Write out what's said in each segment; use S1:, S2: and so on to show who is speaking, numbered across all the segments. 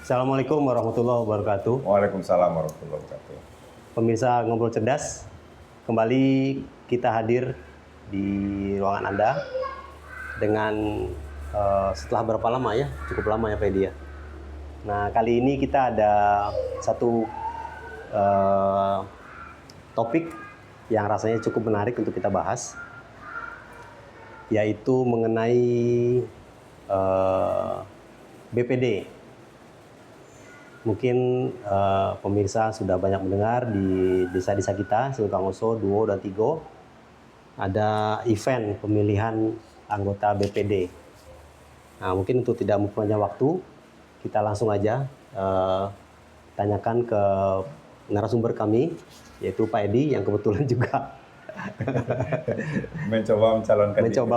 S1: Assalamualaikum warahmatullahi wabarakatuh.
S2: Waalaikumsalam warahmatullahi wabarakatuh.
S1: Pemirsa Ngobrol Cerdas, kembali kita hadir di ruangan Anda dengan setelah berapa lama ya? Cukup lama ya Pak Edi ya. Nah, kali ini kita ada satu topik yang rasanya cukup menarik untuk kita bahas, yaitu mengenai BPD. Mungkin pemirsa sudah banyak mendengar di desa-desa kita, Sulkangoso, Duo, dan Tigo, ada event pemilihan anggota BPD. Nah, mungkin untuk tidak memperpanjang waktu, kita langsung aja tanyakan ke narasumber kami, yaitu Pak Edi, yang kebetulan juga
S2: mencoba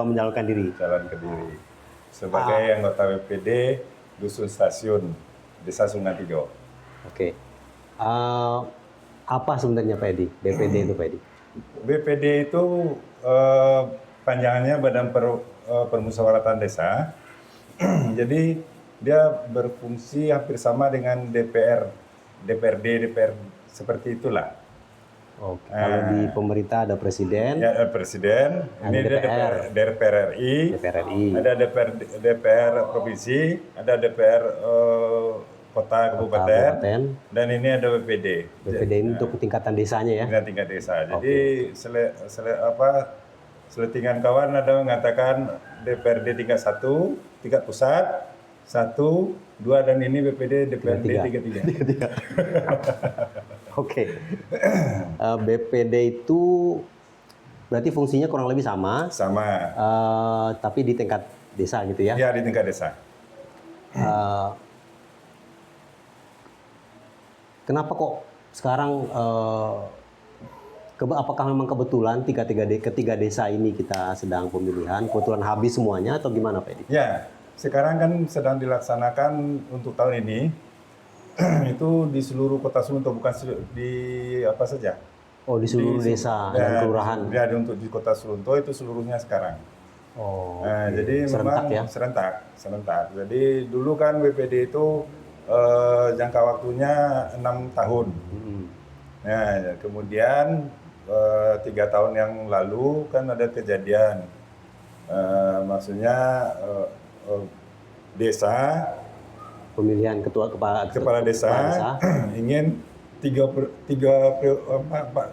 S1: mencalonkan diri
S2: sebagai anggota BPD Dusun Stasiun Desa Sungai Tigo.
S1: Oke. Apa sebenarnya Pak Edi? BPD itu Pak Edi?
S2: BPD itu panjangannya Badan Permusyawaratan Desa. Jadi dia berfungsi hampir sama dengan DPR, DPRD, DPR seperti itulah.
S1: Oke. Kalau di pemerintah ada presiden.
S2: Ya, presiden. Ini
S1: DPR.
S2: DPR RI.
S1: DPR RI.
S2: Ada DPR provinsi, ada DPR kota kabupaten, dan ini ada BPD.
S1: BPD ini untuk tingkatan desanya ya?
S2: Tingkat desa. Jadi seletingan kawan ada mengatakan DPRD tingkat 1, tingkat pusat 1, 2, dan ini BPD DPRD tingkat 3.
S1: Oke. BPD itu berarti fungsinya kurang lebih sama.
S2: Sama.
S1: Tapi di tingkat desa gitu ya?
S2: Ya, di tingkat desa.
S1: Kenapa kok sekarang apakah memang kebetulan ketiga desa ini kita sedang pemilihan, kebetulan habis semuanya atau gimana Pak Edi?
S2: Ya, sekarang kan sedang dilaksanakan untuk tahun ini itu di seluruh kota Sulunto, bukan di apa saja.
S1: Oh, di seluruh desa dan kelurahan.
S2: Ya, untuk di kota Sulunto itu seluruhnya sekarang.
S1: Oh,
S2: nah, jadi
S1: serentak
S2: memang
S1: ya?
S2: Serentak. Jadi dulu kan BPD itu jangka waktunya 6 tahun. Nah, kemudian 3 tahun yang lalu kan ada kejadian, maksudnya desa,
S1: pemilihan kepala desa
S2: ingin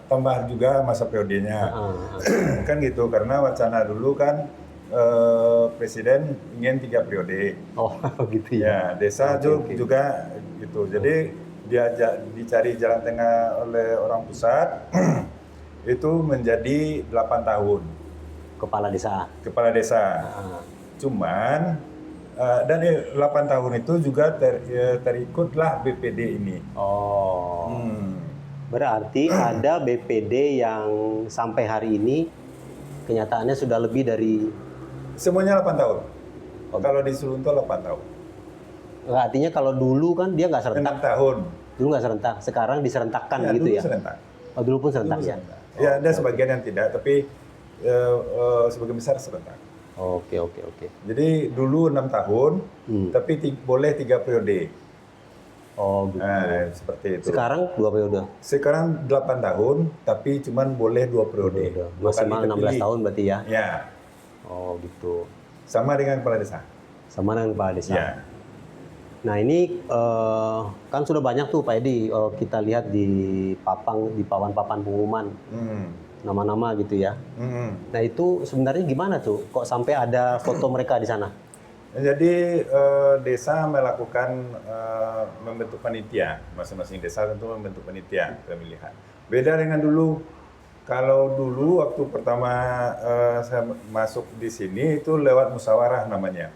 S2: tambah juga masa periodenya. Kan gitu, karena wacana dulu kan presiden ingin 3 periode.
S1: Oh, gitu ya.
S2: Ya, desa juga gitu. Jadi dicari jalan tengah oleh orang pusat itu menjadi 8 tahun.
S1: Kepala desa.
S2: Cuman dan 8 tahun itu juga terikutlah BPD ini.
S1: Oh. Berarti ada BPD yang sampai hari ini kenyataannya sudah lebih dari...
S2: Semuanya 8 tahun. Kalau di Sulunto 8 tahun.
S1: Artinya kalau dulu kan dia nggak serentak.
S2: 6 tahun.
S1: Dulu nggak serentak, sekarang diserentakkan
S2: ya,
S1: gitu
S2: dulu
S1: ya?
S2: Serentak.
S1: Oh, dulu pun serentak ya?
S2: Ya, ada sebagian yang tidak, tapi sebagian besar serentak.
S1: Oke.
S2: Jadi dulu 6 tahun, tapi boleh 3 periode.
S1: Oh, gitu.
S2: Nah, seperti itu.
S1: Sekarang 2 periode?
S2: Sekarang 8 tahun, tapi cuman boleh 2 periode.
S1: Maksimal 16 tahun berarti ya?
S2: Ya.
S1: Oh, gitu.
S2: Sama dengan kepala desa?
S1: Sama dengan kepala desa?
S2: Ya.
S1: Nah, ini kan sudah banyak tuh Pak Edi, kita lihat di papan-papan pengumuman. Nama-nama gitu ya. Nah, itu sebenarnya gimana tuh? Kok sampai ada foto mereka di sana?
S2: Jadi desa melakukan membentuk panitia, masing-masing desa tentu membentuk panitia pemilihan. Beda dengan dulu. Kalau dulu waktu pertama saya masuk di sini itu lewat musyawarah namanya.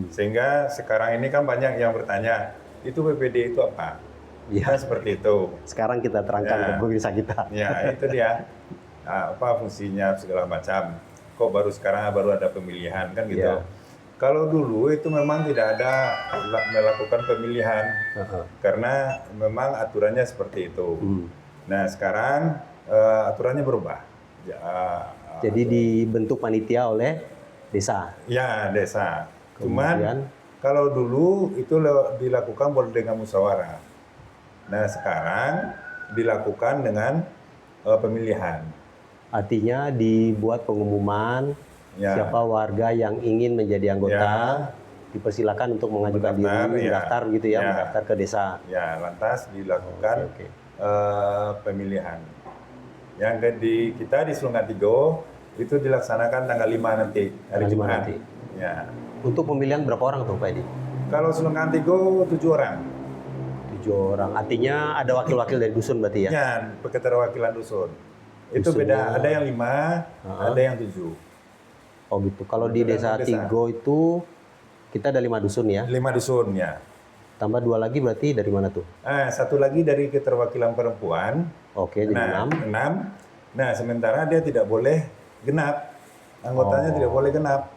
S2: Sehingga sekarang ini kan banyak yang bertanya, itu BPD itu apa? Ya, seperti itu.
S1: Sekarang kita terangkan ke pemirsa kita.
S2: Ya, itu dia. Nah, apa fungsinya segala macam. Kok sekarang baru ada pemilihan kan gitu. Ya. Kalau dulu itu memang tidak ada melakukan pemilihan, karena memang aturannya seperti itu. Nah, sekarang aturannya berubah.
S1: Jadi dibentuk panitia oleh desa?
S2: Ya, desa. Cuman Kalau dulu itu dilakukan boleh dengan musyawarah. Nah sekarang dilakukan dengan pemilihan.
S1: Artinya dibuat pengumuman
S2: Ya.
S1: siapa warga yang ingin menjadi anggota,
S2: Ya.
S1: dipersilakan untuk mengajukan
S2: Mendaftar,
S1: diri,
S2: ya.
S1: mendaftar gitu ya,
S2: Ya.
S1: mendaftar ke desa.
S2: Ya, lantas dilakukan
S1: Oke.
S2: pemilihan. Kita di Sulungan Tigo itu dilaksanakan tanggal 5 nanti, hari
S1: Tanggal 5
S2: Jumat.
S1: nanti.
S2: Ya.
S1: Untuk pemilihan berapa orang tuh Pak Edi?
S2: Kalau Sulungan Tigo 7 orang.
S1: 7 orang. Artinya ada wakil-wakil dari dusun berarti ya?
S2: Ya, keterwakilan dusun. Itu
S1: Dusunnya-
S2: beda, ada yang 5, ada yang 7.
S1: Oh gitu. Kalau di desa Tigo itu kita ada 5 dusun ya?
S2: 5 dusun ya.
S1: Tambah 2 lagi berarti dari mana tuh?
S2: Satu lagi dari keterwakilan perempuan.
S1: Oke, jadi 6.
S2: 6. Nah, sementara dia tidak boleh genap. Anggotanya tidak boleh genap.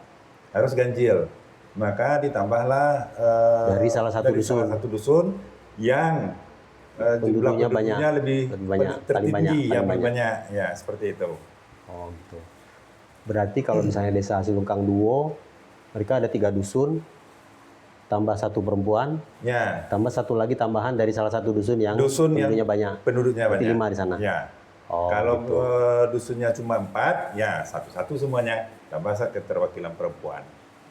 S2: Harus ganjil. Maka ditambahlah
S1: Dari salah satu
S2: dusun yang jumlah
S1: Penduduknya
S2: penduduknya lebih
S1: banyak, paling
S2: tertinggi, yang
S1: paling
S2: paling banyak. Ya, seperti itu.
S1: Oh gitu. Berarti kalau misalnya desa Silungkang Duo, mereka ada 3 dusun, tambah 1 perempuan,
S2: Ya.
S1: tambah 1 lagi tambahan dari salah satu dusun yang penduduknya banyak.
S2: Penduduknya
S1: Berarti
S2: banyak.
S1: 5 di sana.
S2: Ya.
S1: Oh,
S2: kalau
S1: gitu.
S2: dusunnya cuma 4, ya satu-satu semuanya. Tambah keterwakilan perempuan.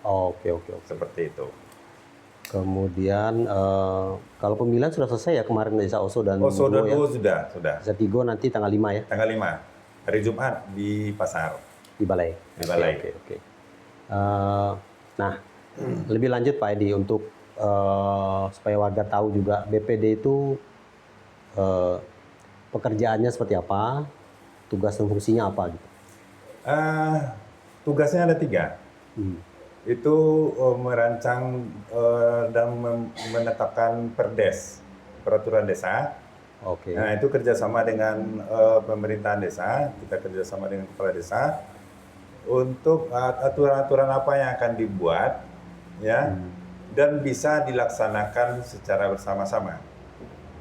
S1: Oh, oke.
S2: Seperti itu.
S1: Kemudian kalau pemilihan sudah selesai ya kemarin desa Oso dan
S2: Oso dan
S1: Duo ya.
S2: sudah.
S1: Desa Tigo nanti tanggal 5 ya
S2: Tanggal 5, hari Jumat di pasar.
S1: di balai.
S2: Di balai.
S1: Oke. Nah, lebih lanjut Pak Edi untuk supaya warga tahu juga BPD itu pekerjaannya seperti apa, tugas dan fungsinya apa gitu.
S2: Tugasnya ada 3. Itu merancang dan menetapkan perdes, peraturan desa.
S1: Oke.
S2: Nah, itu kerjasama dengan pemerintahan desa, kita kerjasama dengan kepala desa untuk aturan-aturan apa yang akan dibuat, ya, dan bisa dilaksanakan secara bersama-sama.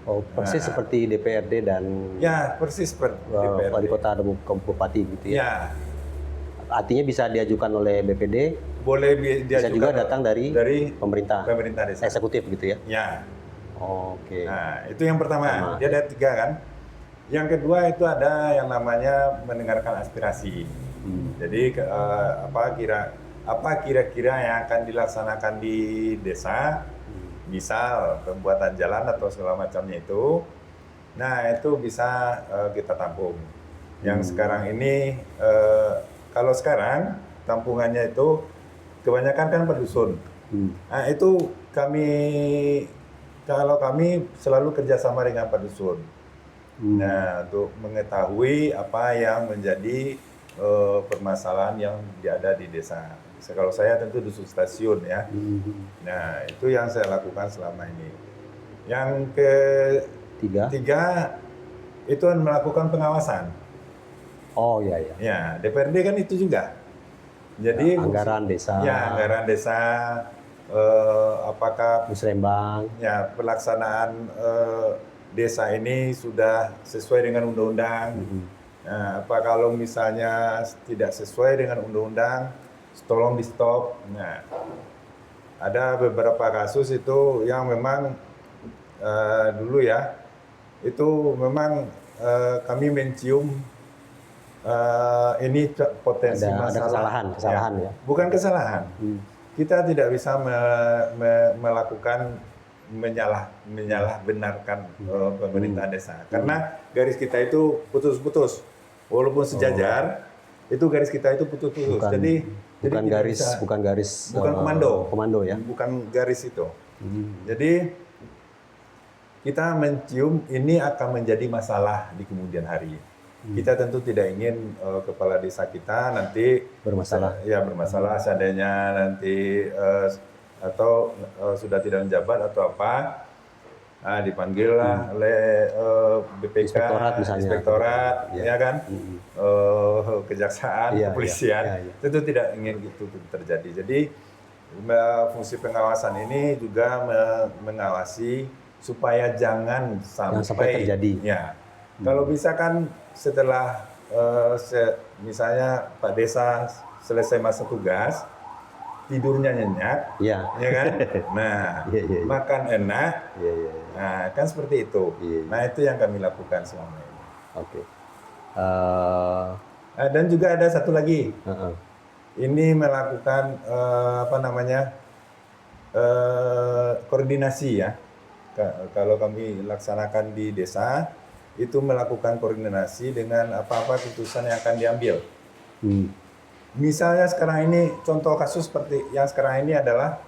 S1: Oh, persis seperti DPRD dan
S2: Ya, persis seperti DPRD.
S1: wali kota dan bupati gitu ya.
S2: Ya,
S1: Artinya bisa diajukan oleh BPD,
S2: boleh
S1: bisa juga datang dari
S2: pemerintah desa.
S1: eksekutif gitu ya.
S2: Ya.
S1: Oke.
S2: Nah, itu yang pertama. Dia ada 3 kan. Yang kedua itu ada yang namanya mendengarkan aspirasi. Jadi apa kira-kira yang akan dilaksanakan di desa, misal pembuatan jalan atau segala macamnya itu. Nah, itu bisa kita tampung. Yang sekarang ini kalau sekarang tampungannya itu kebanyakan kan per dusun. Nah, itu kalau kami selalu kerjasama dengan Pak Dusun. Nah, untuk mengetahui apa yang menjadi permasalahan yang ada di desa. Kalau saya tentu dusun stasiun ya. Nah, itu yang saya lakukan selama ini. Yang ketiga itu melakukan pengawasan.
S1: Oh iya.
S2: Ya, DPRD kan itu juga. Jadi
S1: anggaran desa.
S2: Ya, anggaran desa. Apakah
S1: Musrembang
S2: ya pelaksanaan desa ini sudah sesuai dengan undang-undang? Nah, apa kalau misalnya tidak sesuai dengan undang-undang, tolong di stop. Nah, ada beberapa kasus itu yang memang dulu ya, itu memang kami mencium ini potensi masalah.
S1: Ada kesalahan ya.
S2: Bukan kesalahan. Kita tidak bisa melakukan menyalah benarkan pemerintah desa karena garis kita itu putus-putus walaupun sejajar itu garis kita itu putus-putus
S1: bukan garis komando ya,
S2: bukan garis itu. Jadi kita mencium ini akan menjadi masalah di kemudian hari. Kita tentu tidak ingin kepala desa kita nanti bermasalah seandainya nanti atau sudah tidak menjabat atau apa, dipanggillah oleh BPK, inspektorat, ya kan, kejaksaan, kepolisian. Tentu tidak ingin itu terjadi. Jadi fungsi pengawasan ini juga mengawasi supaya jangan sampai
S1: terjadi.
S2: Ya, kalau bisa kan setelah misalnya Pak Desa selesai masa tugas, tidurnya nyenyak,
S1: Iya.
S2: ya kan? Nah,
S1: Iya, iya, iya.
S2: makan enak,
S1: Iya, iya, iya.
S2: nah kan seperti itu.
S1: Iya, iya.
S2: Nah itu yang kami lakukan selama ini.
S1: Oke.
S2: Dan juga ada satu lagi,
S1: Heeh.
S2: ini melakukan apa namanya koordinasi ya. Kalau kami laksanakan di desa, itu melakukan koordinasi dengan apa-apa keputusan yang akan diambil. Misalnya sekarang ini contoh kasus seperti yang sekarang ini adalah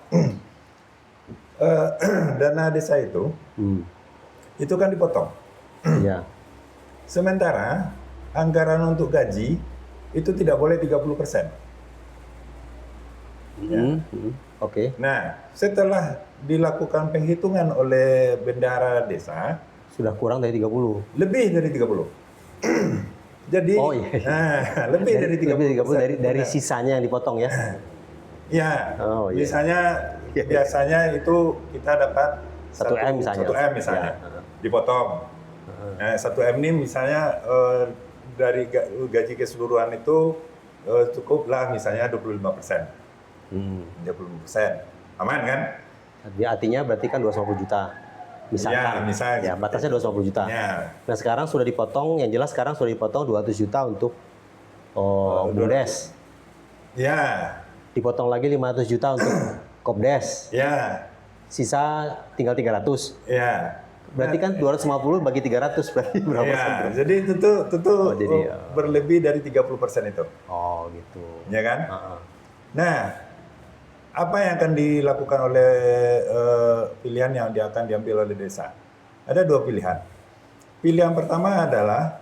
S2: dana desa itu kan dipotong.
S1: Iya.
S2: Sementara anggaran untuk gaji itu tidak boleh 30%.
S1: Oke.
S2: Nah, setelah dilakukan penghitungan oleh bendahara desa,
S1: Sudah kurang dari 30.
S2: lebih dari 30. Jadi,
S1: Oh, iya.
S2: nah, lebih dari 30%.
S1: dari sisanya yang dipotong ya.
S2: Ya,
S1: Oh, iya.
S2: misalnya biasanya itu kita dapat
S1: 1M misalnya.
S2: 1M misalnya,
S1: Ya.
S2: dipotong. Nah, 1M ini misalnya dari gaji keseluruhan itu cukuplah misalnya 25%. 30%. Aman kan?
S1: Artinya berarti kan 250 juta. Misalkan.
S2: Ya, misalnya.
S1: Ya, batasnya 250 juta.
S2: Ya.
S1: Nah, sekarang sudah dipotong, yang jelas sekarang sudah dipotong 200 juta untuk BUMDes.
S2: Ya.
S1: Dipotong lagi 500 juta untuk Kopdes.
S2: Ya.
S1: Sisa tinggal 300.
S2: Ya.
S1: Berarti kan 250 bagi 300 berarti berapa
S2: Ya,
S1: persen?
S2: jadi tentu
S1: jadi,
S2: berlebih dari 30% itu.
S1: Oh, gitu.
S2: Ya kan?
S1: Heeh.
S2: Nah, apa yang akan dilakukan oleh pilihan yang akan diambil oleh desa? Ada dua pilihan. Pilihan pertama adalah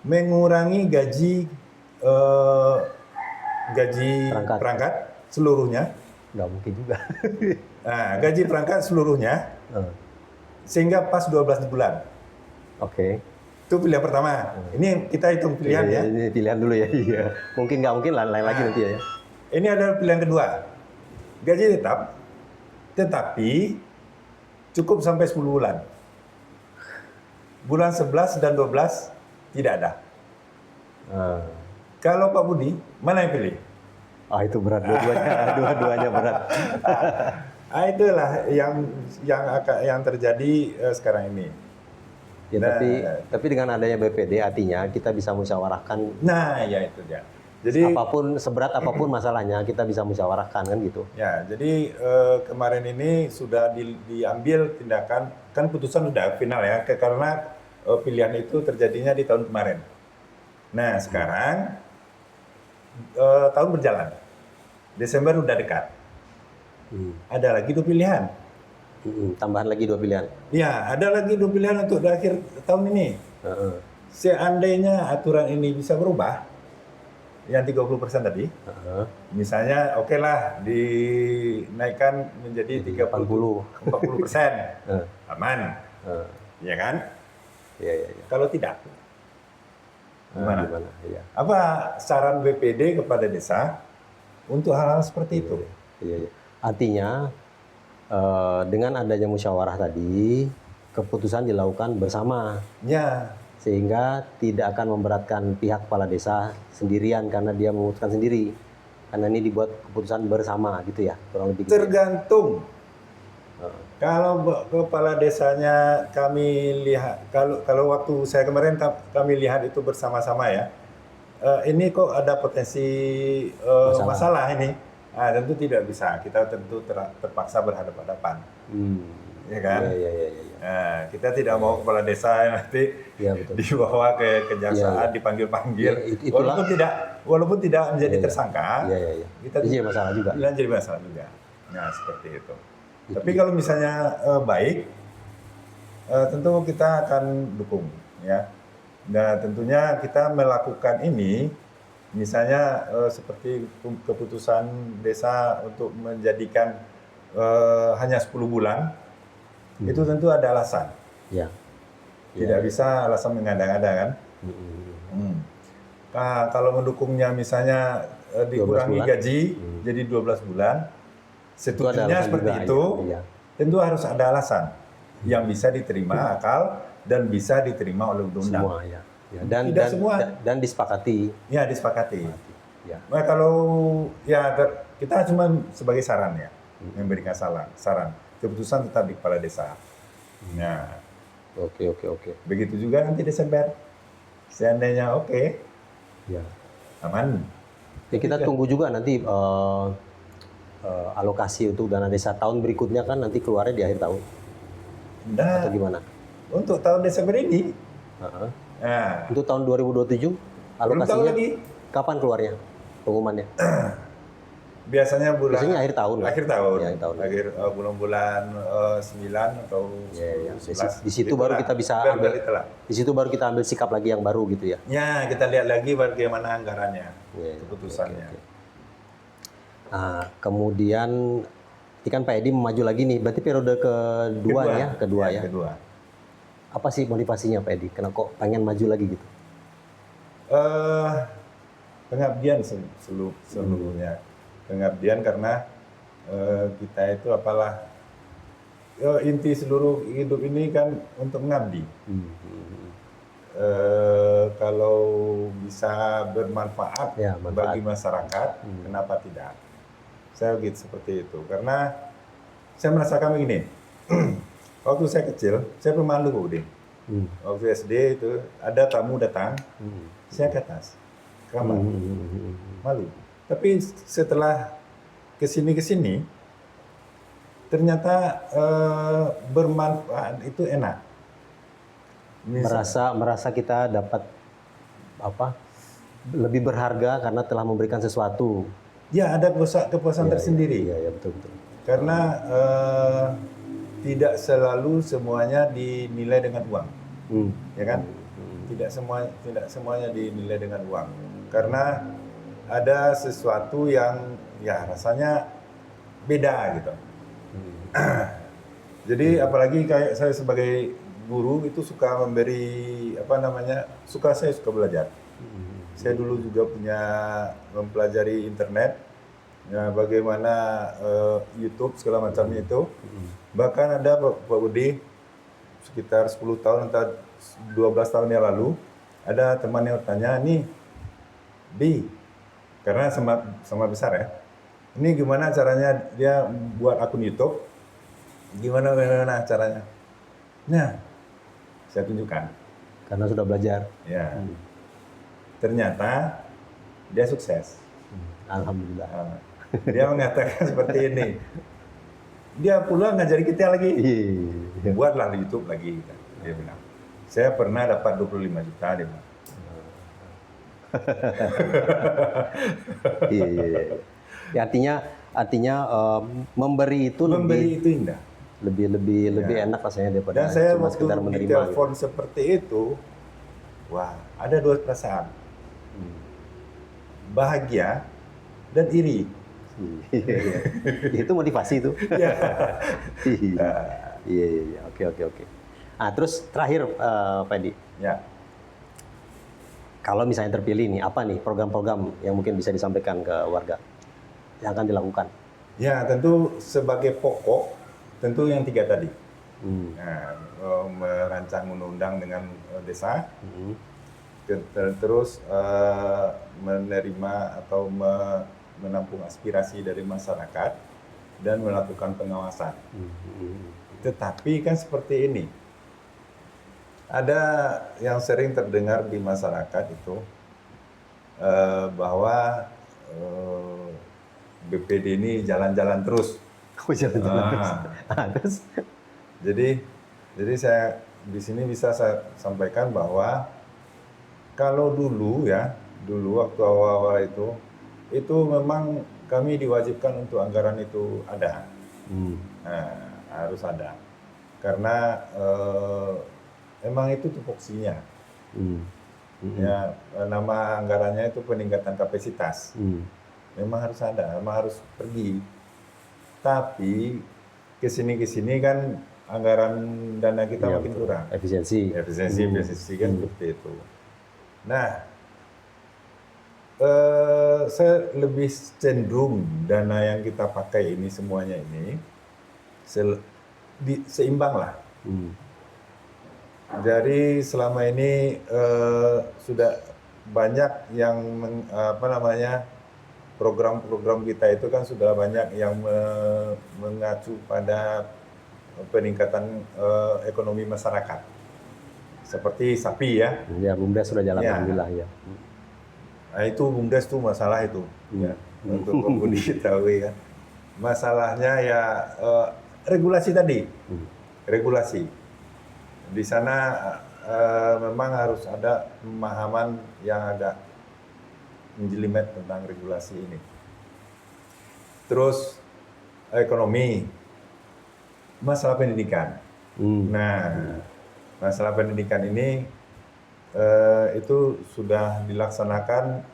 S2: mengurangi gaji perangkat seluruhnya.
S1: Nggak mungkin juga.
S2: Nah, gaji perangkat seluruhnya sehingga pas 12 bulan.
S1: Oke.
S2: Itu pilihan pertama. Ini kita hitung pilihan ya.
S1: Ini pilihan dulu ya. Iya. Mungkin nggak mungkin lain lagi nanti ya.
S2: Ini adalah pilihan kedua. Gaji tetap, tetapi cukup sampai 10 bulan. Bulan 11 dan 12 tidak ada. Kalau Pak Budi, mana yang pilih?
S1: Itu berat dua-duanya berat.
S2: Itulah yang terjadi sekarang ini.
S1: Ya, tapi dengan adanya BPD artinya kita bisa musyawarahkan.
S2: Nah, ya itu dia. Jadi
S1: seberat apapun masalahnya kita bisa musyawarahkan kan gitu.
S2: Ya, jadi kemarin ini sudah diambil tindakan, kan putusan sudah final ya, karena pilihan itu terjadinya di tahun kemarin. Nah, sekarang tahun berjalan, Desember udah dekat. Ada lagi 2 pilihan.
S1: Tambahan lagi 2 pilihan.
S2: Ya, ada lagi 2 pilihan untuk di akhir tahun ini. Seandainya aturan ini bisa berubah, yang 30% tadi, misalnya oke lah dinaikkan menjadi 40%, aman, ya kan?
S1: Iya.
S2: Kalau tidak, gimana?
S1: Iya.
S2: Apa saran BPD kepada desa untuk hal-hal seperti itu?
S1: Iya. Artinya dengan adanya musyawarah tadi, keputusan dilakukan bersama.
S2: Ya.
S1: Sehingga tidak akan memberatkan pihak kepala desa sendirian karena dia memutuskan sendiri. Karena ini dibuat keputusan bersama gitu ya, kurang lebih.
S2: Tergantung. Kalau kepala desanya kami lihat, kalau waktu saya kemarin kami lihat itu bersama-sama ya, ini kok ada potensi masalah ini. Nah, tentu tidak bisa, kita tentu terpaksa berhadapan-hadapan. Ya kan?
S1: Iya.
S2: Nah, kita tidak mau kepala desa nanti dibawa ke kejaksaan, dipanggil-panggil, walaupun tidak menjadi tersangka, kita
S1: jadi masalah juga.
S2: Jadi masalah juga. Nah, seperti itu. Tapi kalau misalnya baik, tentu kita akan dukung, ya. Nah, tentunya kita melakukan ini, misalnya seperti keputusan desa untuk menjadikan hanya 10 bulan. Itu tentu ada alasan.
S1: Ya.
S2: Tidak bisa alasan mengada-ngada kan. Nah, kalau mendukungnya misalnya dikurangi gaji jadi 12 bulan, setujunya seperti itu, tentu harus ada alasan yang bisa diterima akal dan bisa diterima oleh undang-undang.
S1: Semua ya. Dan disepakati.
S2: Ya, disepakati.
S1: Ya.
S2: Nah, kalau ya Kita cuma sebagai saran ya, memberikan saran. Keputusan tetap di kepala desa. Nah,
S1: Oke.
S2: begitu juga nanti Desember. Seandainya oke,
S1: Ya.
S2: aman.
S1: Jadi kita tunggu juga nanti alokasi untuk dana desa tahun berikutnya kan nanti keluarnya di akhir tahun
S2: Nah,
S1: atau gimana?
S2: untuk tahun Desember ini,
S1: Heeh.
S2: nah,
S1: Untuk tahun 2027
S2: belum tahu
S1: alokasinya
S2: lagi.
S1: kapan keluarnya pengumumannya?
S2: Biasanya
S1: Biasanya akhir tahun lah.
S2: Akhir tahun.
S1: Ya, akhir tahun.
S2: Bulan-bulan 9 atau 10,
S1: Ya.
S2: 11.
S1: Di situ baru kita bisa ambil.
S2: Itulah.
S1: Di situ baru kita ambil sikap lagi yang baru gitu ya.
S2: Ya, kita lihat lagi bagaimana anggarannya,
S1: Ya,
S2: keputusannya.
S1: oke. Nah, kemudian ini kan Pak Edi maju lagi nih. Berarti periode kedua ya.
S2: Kedua.
S1: Apa sih motivasinya Pak Edi? Kenapa kok pengen maju lagi gitu?
S2: Pengabdian seluruhnya. Pengabdian karena kita itu apalah inti seluruh hidup ini kan untuk mengabdi. Kalau bisa bermanfaat
S1: Ya, manfaat.
S2: bagi masyarakat, kenapa tidak? Saya begitu seperti itu. Karena saya merasakan begini. Waktu saya kecil, saya pemalu Pak Udin. Waktu SD itu ada tamu datang, saya ke atas kamar, malu. Tapi setelah kesini ternyata bermanfaat itu enak.
S1: Merasa kita dapat apa? Lebih berharga karena telah memberikan sesuatu.
S2: Ya, ada kepuasan tersendiri.
S1: Iya, betul.
S2: Karena tidak selalu semuanya dinilai dengan uang, ya kan? Tidak semuanya dinilai dengan uang. Karena ada sesuatu yang ya rasanya beda gitu. Jadi apalagi kayak saya sebagai guru itu suka memberi saya suka belajar. Saya dulu juga punya mempelajari internet, ya, bagaimana YouTube segala macamnya itu. Bahkan ada Pak Budi sekitar 10 tahun atau 12 tahun yang lalu ada teman yang bertanya, nih Bi, karena sama besar ya, ini gimana caranya dia buat akun YouTube, gimana caranya? Nah, saya tunjukkan.
S1: Karena sudah belajar.
S2: Ya, ternyata dia sukses.
S1: Alhamdulillah.
S2: Dia mengatakan seperti ini. Dia pula ngajari kita lagi.
S1: Iya.
S2: Buatlah YouTube lagi, dia bilang. Saya pernah dapat 25 juta, dia bilang.
S1: Iya. Ya, artinya memberi itu
S2: indah.
S1: lebih enak rasanya daripada
S2: Dan saya
S1: cuma
S2: waktu
S1: sekedar menerima.
S2: ditelepon seperti itu, wah, ada dua perasaan. Bahagia dan iri.
S1: Itu motivasi itu.
S2: Ya.
S1: Iya. Oke. Nah, terus terakhir Pak Edi,
S2: Ya.
S1: kalau misalnya terpilih nih, apa nih program-program yang mungkin bisa disampaikan ke warga yang akan dilakukan?
S2: Ya, tentu sebagai pokok, tentu yang 3 tadi. Nah, merancang undang-undang dengan desa, terus menerima atau menampung aspirasi dari masyarakat dan melakukan pengawasan. Tetapi kan seperti ini, ada yang sering terdengar di masyarakat itu bahwa BPD ini jalan-jalan terus.
S1: Terus?
S2: Jadi saya di sini bisa saya sampaikan bahwa kalau dulu waktu awal-awal itu memang kami diwajibkan untuk anggaran itu ada. Nah, harus ada. Karena memang itu tupoksinya. Ya, nama anggarannya itu peningkatan kapasitas. Memang harus ada, memang harus pergi. Tapi kesini kan anggaran dana kita makin kurang.
S1: Efisiensi
S2: kan seperti itu. Nah, saya lebih cenderung dana yang kita pakai ini semuanya ini seimbang lah. Jadi selama ini sudah banyak yang program-program kita itu kan sudah banyak yang mengacu pada peningkatan ekonomi masyarakat. Seperti sapi ya.
S1: Ya, BUMDes sudah jalan,
S2: Ya.
S1: alhamdulillah ya.
S2: Nah, itu BUMDes tuh masalah itu. Ya. Untuk kamu diketahui kan. Masalahnya ya regulasi tadi. Regulasi. Di sana memang harus ada pemahaman yang agak menjelimet tentang regulasi ini. Terus ekonomi, masalah pendidikan. Nah, masalah pendidikan ini itu sudah dilaksanakan.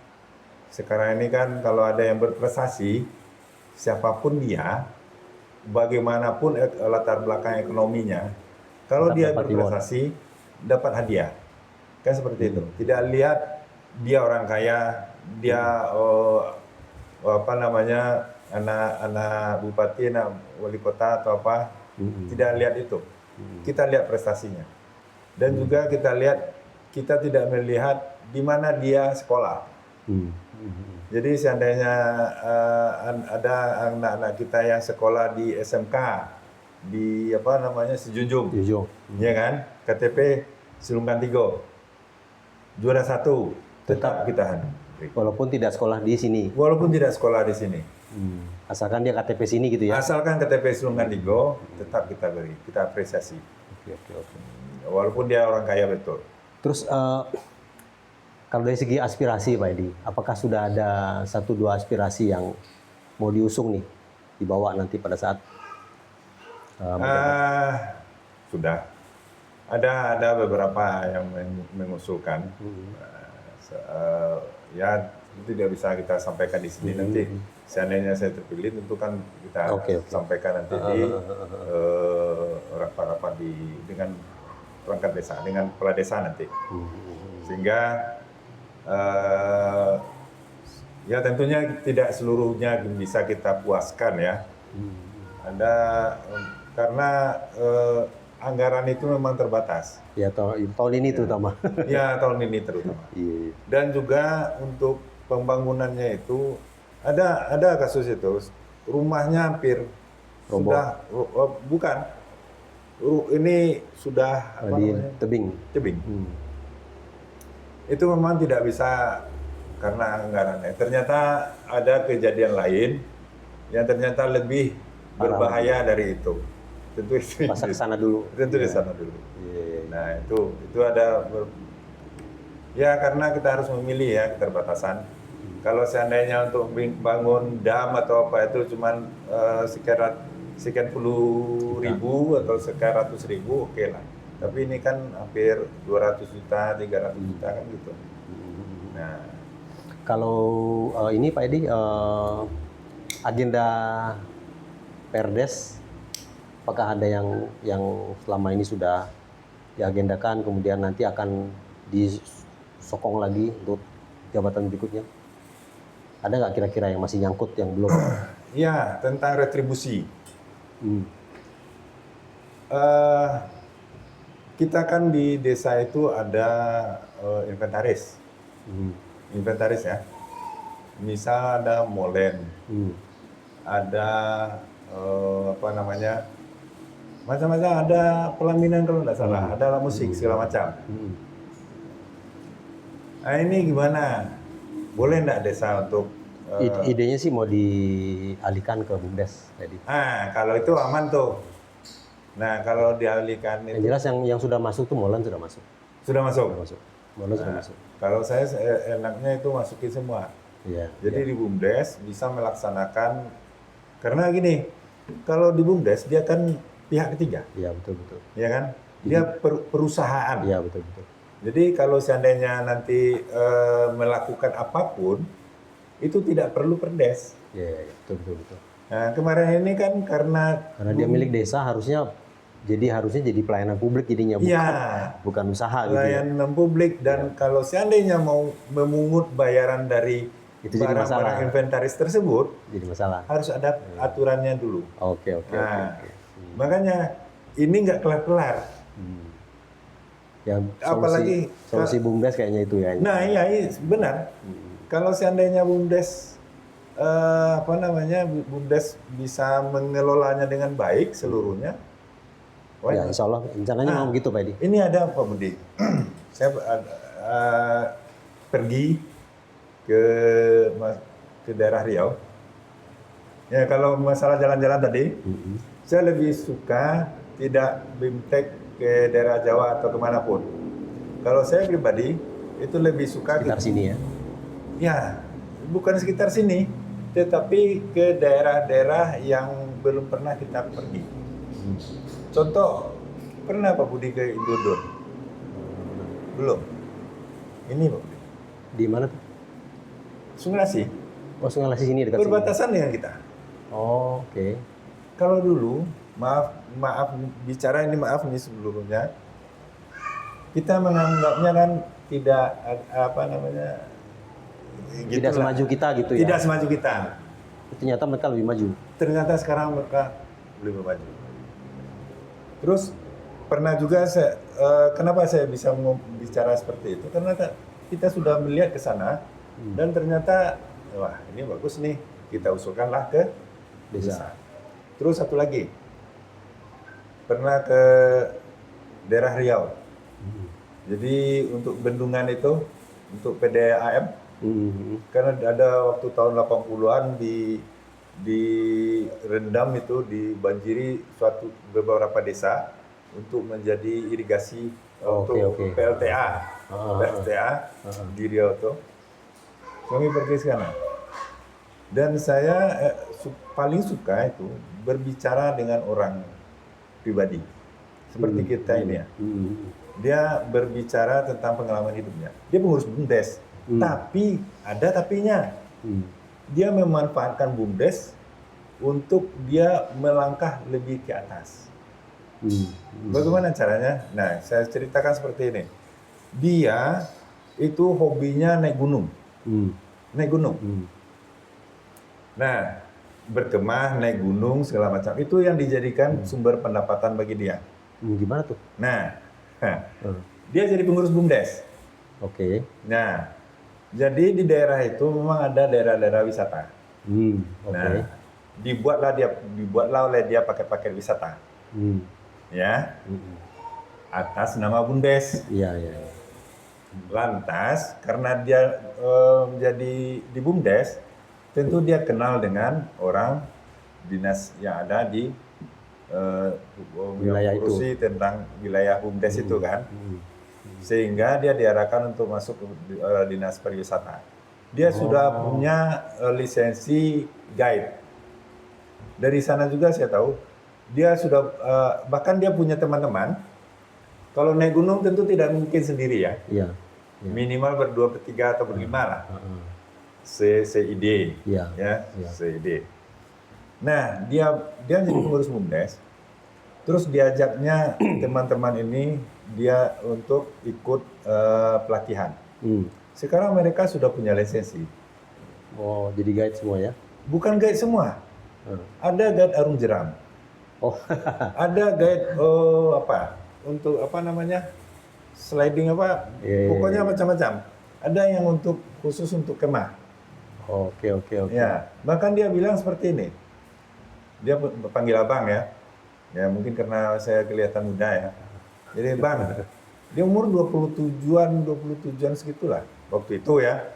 S2: Sekarang ini kan kalau ada yang berprestasi, siapapun dia, bagaimanapun latar belakang ekonominya, kalau
S1: Tetap
S2: dia
S1: dapat
S2: berprestasi, dapat hadiah. Kan seperti itu. Tidak lihat dia orang kaya, dia anak bupati, anak wali kota atau apa. Tidak lihat itu. Kita lihat prestasinya. Dan juga kita lihat, kita tidak melihat di mana dia sekolah. Jadi seandainya ada anak-anak kita yang sekolah di SMK, di Sejunjung, ya kan, KTP Silungkan 3, juara 1, tetap kita
S1: Walaupun tidak sekolah di sini.
S2: Walaupun tidak sekolah di sini.
S1: Asalkan dia KTP sini gitu ya.
S2: Asalkan KTP Silungkan 3, tetap kita beri, kita apresiasi.
S1: Oke.
S2: Walaupun dia orang kaya betul.
S1: Terus kalau dari segi aspirasi Pak Edi, apakah sudah ada 1-2 aspirasi yang mau diusung nih, dibawa nanti pada saat
S2: sudah ada beberapa yang mengusulkan. Ya itu tidak bisa kita sampaikan di sini. Nanti seandainya saya terpilih, tentu kan kita sampaikan nanti di rapat-rapat dengan perangkat desa, dengan kepala desa nanti. Sehingga ya tentunya tidak seluruhnya bisa kita puaskan ya. Ada karena anggaran itu memang terbatas.
S1: Ya tahun ini terutama.
S2: Ya tahun ini terutama. Dan juga untuk pembangunannya itu ada kasus itu, rumahnya hampir
S1: roboh.
S2: Sudah bukan. Ini sudah
S1: di tebing.
S2: Itu memang tidak bisa karena anggarannya. Ternyata ada kejadian lain yang ternyata lebih berbahaya dari itu. Tentu itu.
S1: Masa ke sana dulu.
S2: Tentu di sana dulu. Nah itu ada ya karena kita harus memilih ya keterbatasan. Kalau seandainya untuk bangun dam atau apa itu cuman sekian puluh ribu atau sekian ratus ribu, oke lah. Tapi ini kan hampir 200 juta, 300 juta kan gitu. Nah,
S1: kalau ini Pak Edi, agenda Perdes, apakah ada yang selama ini sudah diagendakan, kemudian nanti akan disokong lagi untuk jabatan berikutnya? Ada nggak kira-kira yang masih nyangkut yang belum?
S2: Ya, tentang retribusi. Kita kan di desa itu ada inventaris. Inventaris ya. Misal ada molen, ada macam-macam, ada pelaminan kalau nggak salah, ada alat musik segala macam. Nah ini gimana? Boleh nggak desa untuk
S1: idenya sih mau dialihkan ke BUMDes tadi.
S2: Kalau itu aman tuh. Nah, kalau dialihkan itu...
S1: Yang jelas yang sudah masuk tuh molen sudah masuk.
S2: Sudah masuk?
S1: Molen sudah masuk.
S2: Kalau saya enaknya itu masukin semua. Jadi di BUMDes bisa melaksanakan, karena gini, kalau di BUMDes dia kan pihak ketiga.
S1: Iya, betul.
S2: Iya kan? Dia perusahaan.
S1: Iya, betul.
S2: Jadi kalau seandainya nanti melakukan apapun, itu tidak perlu perdes.
S1: Iya, betul.
S2: Nah, kemarin ini kan karena
S1: dia milik desa harusnya jadi pelayanan publik jadinya, bukan usaha gitu.
S2: Pelayanan publik dan kalau seandainya mau memungut bayaran dari barang-barang inventaris tersebut,
S1: jadi masalah.
S2: Harus ada aturannya dulu.
S1: Oke.
S2: Makanya ini nggak kelar-kelar.
S1: Ya,
S2: apalagi
S1: solusi BUMDes kayaknya itu ya.
S2: Nah iya benar. Kalau seandainya BUMDes apa namanya BUMDes bisa mengelolanya dengan baik seluruhnya. Why
S1: Ya,
S2: not?
S1: insya Allah rencananya mau begitu Pak Edi.
S2: Ini ada Pak Budi. Saya pergi ke ke daerah Riau. Ya kalau masalah jalan-jalan tadi, saya lebih suka tidak BIMTEK ke daerah Jawa atau kemanapun. Kalau saya pribadi itu lebih suka
S1: Sekitar sini ya.
S2: ya bukan sekitar sini, tetapi ke daerah-daerah yang belum pernah kita pergi. Contoh, pernah Pak Budi ke Indodor? Belum. Ini Pak Budi.
S1: Di mana tuh?
S2: Sungai Lasi,
S1: Oh, Sungai Lasi sini dekat sini.
S2: berbatasan dengan kita.
S1: Oh, oke.
S2: Kalau dulu, maaf bicara ini maaf nih sebelumnya, kita menganggapnya kan tidak apa namanya,
S1: Tidak
S2: gitulah.
S1: semaju kita gitu ya.
S2: Tidak semaju kita.
S1: Ternyata mereka lebih maju.
S2: Ternyata sekarang mereka lebih maju. Terus pernah juga kenapa saya bisa bicara seperti itu? Karena kita sudah melihat ke sana dan ternyata wah ini bagus nih, kita usulkanlah ke desa. Terus satu lagi, pernah ke daerah Riau. Jadi untuk bendungan itu, untuk PDAM, karena ada waktu tahun 80-an direndam itu, dibanjiri beberapa desa untuk menjadi irigasi untuk PLTA. PLTA di Riau itu. Kami pergi ke sana. Dan saya paling suka itu berbicara dengan orang pribadi. Seperti kita ini ya. Dia berbicara tentang pengalaman hidupnya. Dia pengurus BUMDes. Tapi ada tapinya. Dia memanfaatkan BUMDes untuk dia melangkah lebih ke atas. Bagaimana caranya? Nah, saya ceritakan seperti ini. Dia itu hobinya naik gunung. Naik gunung. Nah, berkemah, naik gunung, segala macam. Itu yang dijadikan sumber pendapatan bagi dia.
S1: Gimana tuh?
S2: Nah, dia jadi pengurus BUMDes.
S1: Oke.
S2: Nah, jadi di daerah itu memang ada daerah-daerah wisata. Nah, dibuatlah oleh dia paket-paket wisata. Ya, atas nama BUMDes.
S1: Iya.
S2: Lantas, karena dia menjadi di BUMDes, tentu dia kenal dengan orang dinas yang ada di
S1: wilayah
S2: yang mengurusi tentang wilayah BUMDes itu kan. Sehingga dia diarahkan untuk masuk ke dinas pariwisata. Dia sudah punya lisensi guide. Dari sana juga saya tahu, dia sudah bahkan dia punya teman-teman. Kalau naik gunung tentu tidak mungkin sendiri ya.
S1: Iya.
S2: Minimal berdua, bertiga atau berlima lah. CID,
S1: ya.
S2: CID. Nah, dia jadi pengurus BUMDes. Terus diajaknya teman-teman ini dia untuk ikut pelatihan. Sekarang mereka sudah punya lisensi.
S1: Oh, jadi guide semua ya?
S2: Bukan guide semua. Ada guide arung jeram.
S1: Oh.
S2: Ada guide untuk apa namanya? Sliding apa? Pokoknya macam-macam. Ada yang khusus untuk kemah.
S1: Oke.
S2: Ya, bahkan dia bilang seperti ini. Dia panggil abang ya. Ya mungkin karena saya kelihatan muda ya. Jadi bang, dia umur 27-an segitulah waktu itu ya.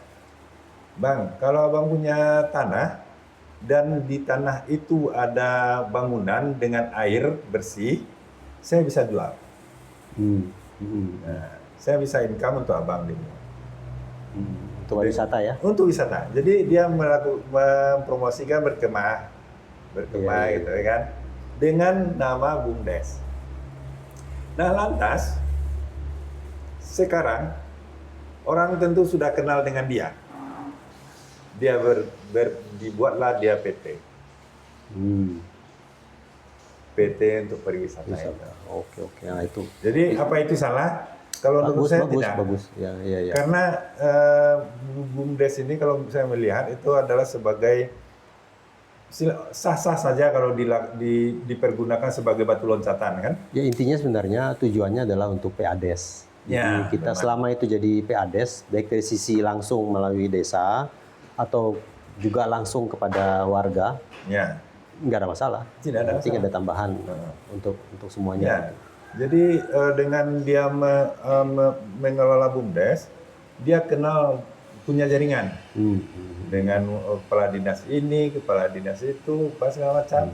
S2: Bang, kalau abang punya tanah dan di tanah itu ada bangunan dengan air bersih, saya bisa jual. Nah, saya bisa income untuk abang gitu.
S1: Untuk wisata ya?
S2: Untuk wisata. Jadi dia mempromosikan berkemah gitu ya kan, dengan nama BUMDes. Nah lantas sekarang orang tentu sudah kenal dengan dia. Dia dibuatlah dia PT. PT untuk pariwisata.
S1: Oke. Nah itu.
S2: Jadi apa itu salah? Kalau menurut saya tidak.
S1: Bagus. Ya.
S2: Karena BUMDes ini kalau saya melihat itu adalah sebagai sah-sah saja kalau dipergunakan sebagai batu loncatan kan?
S1: Ya intinya sebenarnya tujuannya adalah untuk PADes. Jadi kita selama itu jadi PADes, baik dari sisi langsung melalui desa atau juga langsung kepada warga,
S2: Ya,
S1: nggak ada masalah.
S2: tidak ada
S1: Penting
S2: masalah.
S1: ada tambahan untuk
S2: Ya,
S1: semuanya.
S2: jadi dengan dia mengelola BUMDes, dia kenal punya jaringan dengan kepala dinas ini, kepala dinas itu, pas segala macam.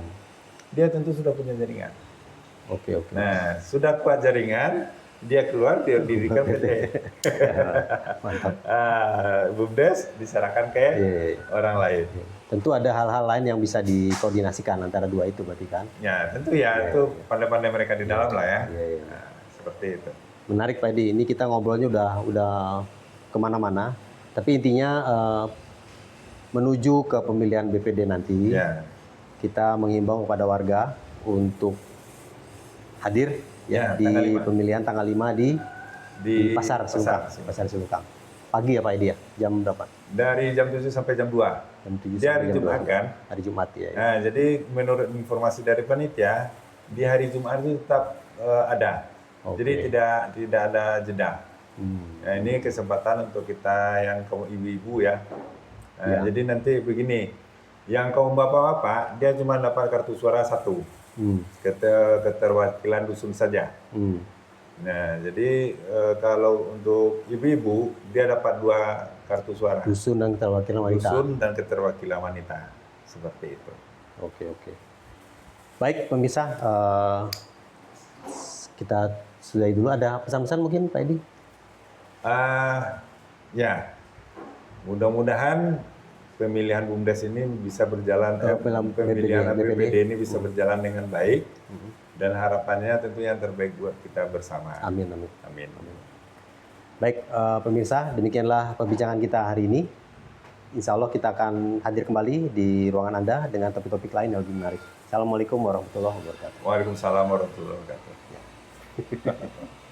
S2: Dia tentu sudah punya jaringan.
S1: Oke.
S2: Nah, sudah kuat jaringan, dia keluar, dia dirikan PT.
S1: Mantap.
S2: BUMDes diserahkan ke orang lain.
S1: Tentu ada hal-hal lain yang bisa dikoordinasikan antara dua itu berarti kan?
S2: Ya, tentu ya, itu pandai-pandai mereka di dalam lah ya.
S1: Iya.
S2: Nah, seperti itu.
S1: Menarik Pak Edi, ini kita ngobrolnya udah kemana-mana, tapi intinya menuju ke pemilihan BPD nanti,
S2: Ya.
S1: kita menghimbau kepada warga untuk hadir
S2: Ya,
S1: di
S2: tanggal 5.
S1: pemilihan tanggal 5 di Pasar Silukang.
S2: Pasar.
S1: Pasar Silukang. Pagi ya Pak Edi ya? Jam berapa?
S2: Dari jam 7 sampai jam 2.
S1: Jam 7
S2: Dia
S1: sampai
S2: hari
S1: jam
S2: Jumat
S1: 2.
S2: kan?
S1: Hari Jumat ya.
S2: Nah, jadi menurut informasi dari panitia, di hari Jumat itu tetap ada.
S1: Oke.
S2: Jadi tidak ada jeda. Nah, ini kesempatan untuk kita yang kaum ibu-ibu ya. Nah, jadi nanti begini, yang kaum bapak-bapak dia cuma dapat kartu suara 1, keterwakilan dusun saja. Nah, jadi kalau untuk ibu-ibu dia dapat 2 kartu suara.
S1: Dusun dan keterwakilan wanita.
S2: Dusun dan keterwakilan wanita, seperti itu.
S1: Oke. Baik pemirsa, kita sudahi dulu. Ada pesan-pesan mungkin Pak Edi?
S2: Ya, mudah-mudahan pemilihan BUMDes ini bisa berjalan, pemilihan BPD ini bisa berjalan dengan baik, dan harapannya tentu yang terbaik buat kita bersama.
S1: Amin.
S2: Amin.
S1: Baik pemirsa, demikianlah perbincangan kita hari ini. Insya Allah kita akan hadir kembali di ruangan Anda dengan topik-topik lain yang lebih menarik. Assalamualaikum warahmatullahi wabarakatuh.
S2: Waalaikumsalam warahmatullahi wabarakatuh.